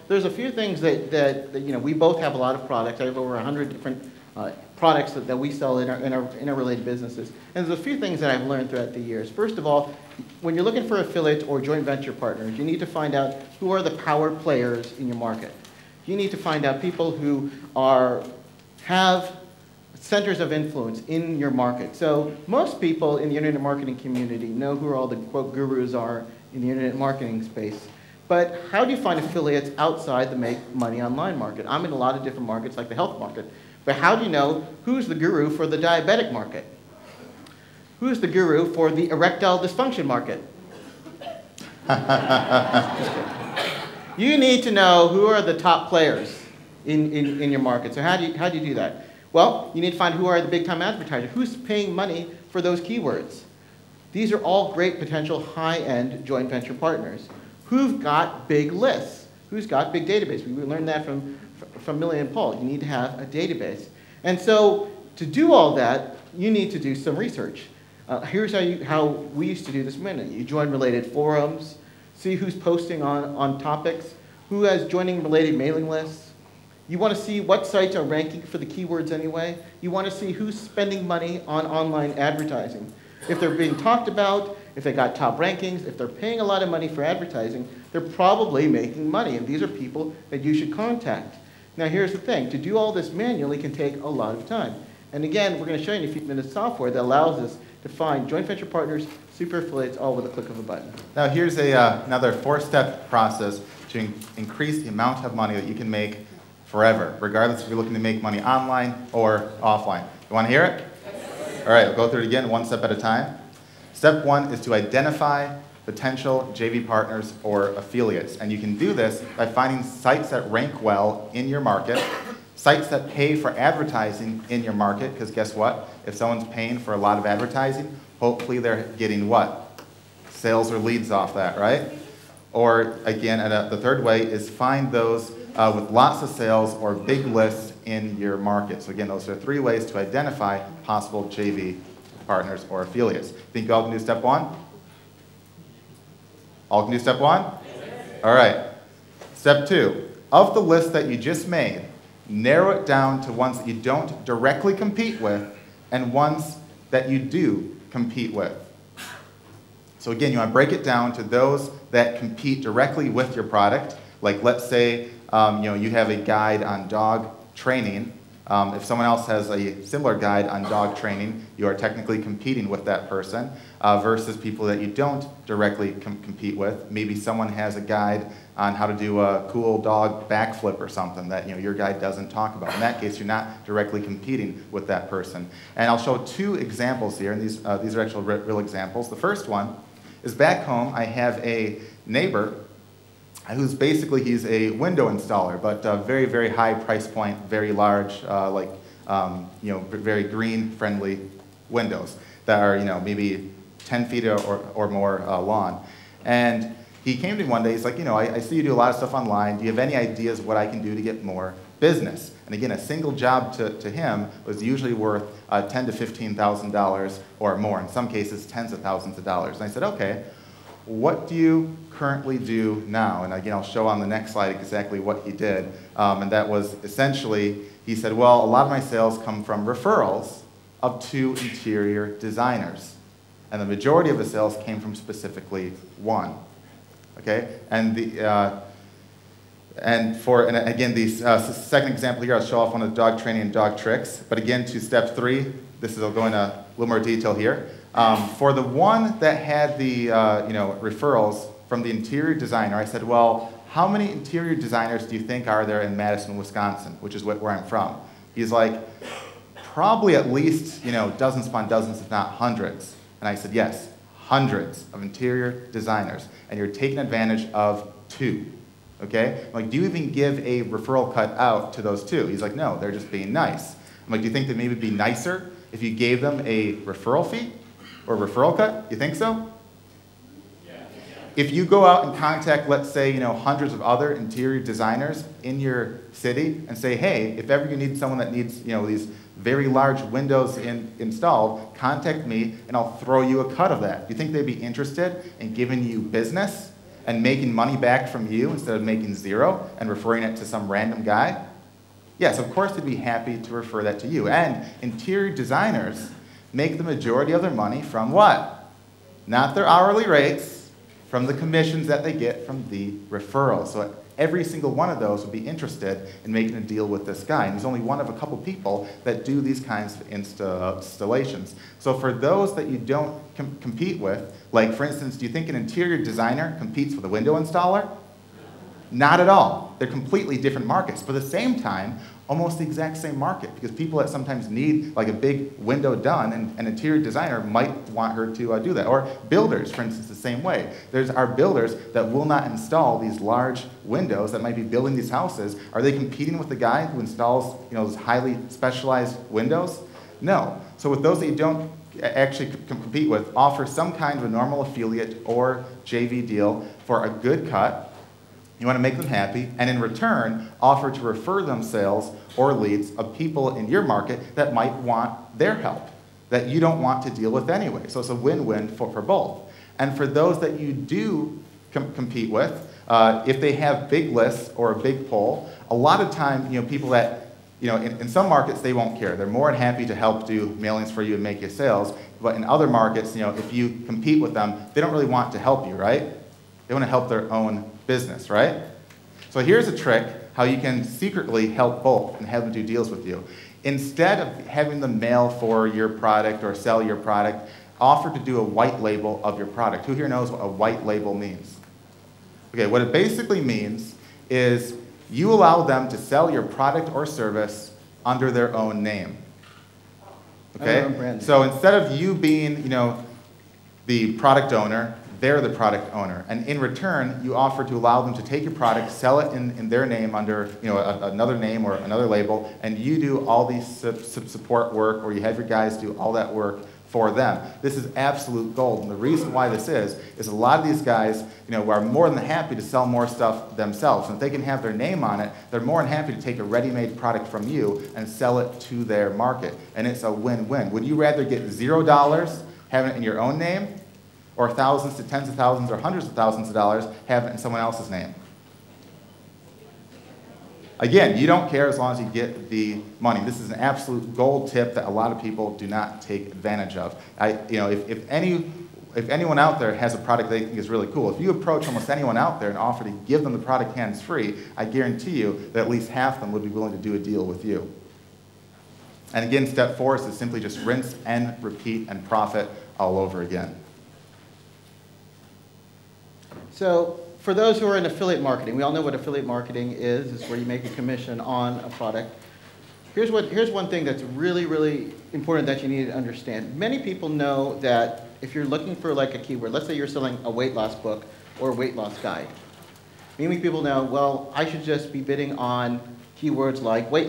There's a few things that we both have a lot of products. I have over 100 different products that we sell in our interrelated businesses. And there's a few things that I've learned throughout the years. First of all, when you're looking for affiliates or joint venture partners, you need to find out who are the power players in your market. You need to find out people who have centers of influence in your market. So most people in the internet marketing community know who all the quote gurus are in the internet marketing space. But how do you find affiliates outside the make money online market? I'm in a lot of different markets, like the health market. But how do you know who's the guru for the diabetic market? Who's the guru for the erectile dysfunction market? You need to know who are the top players in your market. So how do you do that? Well, you need to find who are the big time advertisers. Who's paying money for those keywords? These are all great potential high-end joint venture partners. Who've got big lists? Who's got big database? We learned that from Millie and Paul. You need to have a database. And so to do all that, you need to do some research. Here's how we used to do this minute. You join related forums, see who's posting on topics, who has joining related mailing lists. You want to see what sites are ranking for the keywords anyway. You want to see who's spending money on online advertising. If they're being talked about, if they got top rankings, if they're paying a lot of money for advertising, they're probably making money, and these are people that you should contact. Now here's the thing, to do all this manually can take a lot of time. And again, we're going to show you in a few minutes software that allows us to find joint venture partners, super affiliates, all with a click of a button. Now here's another 4-step process to increase the amount of money that you can make forever, regardless if you're looking to make money online or offline. You want to hear it? All right, we'll go through it again, one step at a time. Step 1 is to identify potential JV partners or affiliates. And you can do this by finding sites that rank well in your market, sites that pay for advertising in your market, because guess what? If someone's paying for a lot of advertising, hopefully they're getting what? Sales or leads off that, right? Or again, the third way is find those with lots of sales or big lists in your market. So again, those are 3 ways to identify possible JV partners or affiliates. Think you all can do step 1? All can do step 1? All right. Step 2, of the list that you just made, narrow it down to ones that you don't directly compete with and ones that you do compete with. So again, you want to break it down to those that compete directly with your product. Like let's say you have a guide on dog training. If someone else has a similar guide on dog training, you are technically competing with that person versus people that you don't directly compete with. Maybe someone has a guide on how to do a cool dog backflip or something that your guide doesn't talk about. In that case, you're not directly competing with that person. And I'll show 2 examples here, and these are actual real examples. The first one is back home. I have a neighbor who's basically, he's a window installer, but very, very high price point, very large, very green-friendly windows that are, maybe 10 feet or more long. And he came to me one day, he's like, I see you do a lot of stuff online. Do you have any ideas what I can do to get more business? And again, a single job to him was usually worth $10,000 to $15,000 or more, in some cases tens of thousands of dollars. And I said, okay, what do you currently do now? And again, I'll show on the next slide exactly what he did. And that was essentially, he said, well, a lot of my sales come from referrals of 2 interior designers. And the majority of the sales came from specifically 1. Okay? And again, the second example here, I'll show off one of the dog training and dog tricks. But again, to step 3, I'll go into a little more detail here. For the one that had the referrals from the interior designer, I said, well, how many interior designers do you think are there in Madison, Wisconsin, which is where I'm from? He's like, probably at least dozens upon dozens, if not hundreds. And I said, yes, hundreds of interior designers, and you're taking advantage of 2. Okay? I'm like, do you even give a referral cut out to those 2? He's like, no, they're just being nice. I'm like, do you think they'd maybe be nicer if you gave them a referral fee or referral cut? You think so? Yeah. If you go out and contact, let's say, hundreds of other interior designers in your city and say, hey, if ever you need someone that needs, these very large windows installed, contact me and I'll throw you a cut of that. Do you think they'd be interested in giving you business and making money back from you instead of making zero and referring it to some random guy, yes, of course they'd be happy to refer that to you. And interior designers make the majority of their money from what? Not their hourly rates, from the commissions that they get from the referrals. So every single one of those would be interested in making a deal with this guy. And he's only one of a couple people that do these kinds of installations. So for those that you don't compete with, like for instance, do you think an interior designer competes with a window installer? Not at all. They're completely different markets. But at the same time, almost the exact same market, because people that sometimes need like a big window done, and an interior designer might want her to do that. Or builders, for instance, the same way. There's our builders that will not install these large windows that might be building these houses. Are they competing with the guy who installs, those highly specialized windows? No. So with those that you don't actually compete with, offer some kind of a normal affiliate or JV deal for a good cut. You want to make them happy, and in return, offer to refer them sales or leads of people in your market that might want their help, that you don't want to deal with anyway. So it's a win-win for both. And for those that you do compete with, if they have big lists or a big pull, a lot of time, people that, in some markets, they won't care. They're more than happy to help do mailings for you and make you sales. But in other markets, if you compete with them, they don't really want to help you, right? They want to help their own business, right? So here's a trick how you can secretly help both and have them do deals with you. Instead of having them mail for your product or sell your product, offer to do a white label of your product. Who here knows what a white label means? Okay, what it basically means is you allow them to sell your product or service under their own name. Okay? So instead of you being, the product owner, they're the product owner. And in return, you offer to allow them to take your product, sell it in their name under another name or another label, and you do all these support work, or you have your guys do all that work for them. This is absolute gold. And the reason why this is a lot of these guys are more than happy to sell more stuff themselves. And if they can have their name on it, they're more than happy to take a ready-made product from you and sell it to their market. And it's a win-win. Would you rather get $0 having it in your own name, or thousands to tens of thousands or hundreds of thousands of dollars having it in someone else's name? Again, you don't care as long as you get the money. This is an absolute gold tip that a lot of people do not take advantage of. If anyone out there has a product they think is really cool, if you approach almost anyone out there and offer to give them the product hands-free, I guarantee you that at least half of them would be willing to do a deal with you. And again, step 4 is to simply just rinse and repeat and profit all over again. So for those who are in affiliate marketing, we all know what affiliate marketing is. It's where you make a commission on a product. Here's one thing that's really, really important that you need to understand. Many people know that if you're looking for like a keyword, let's say you're selling a weight loss book or a weight loss guide. Many people know, well, I should just be bidding on keywords like weight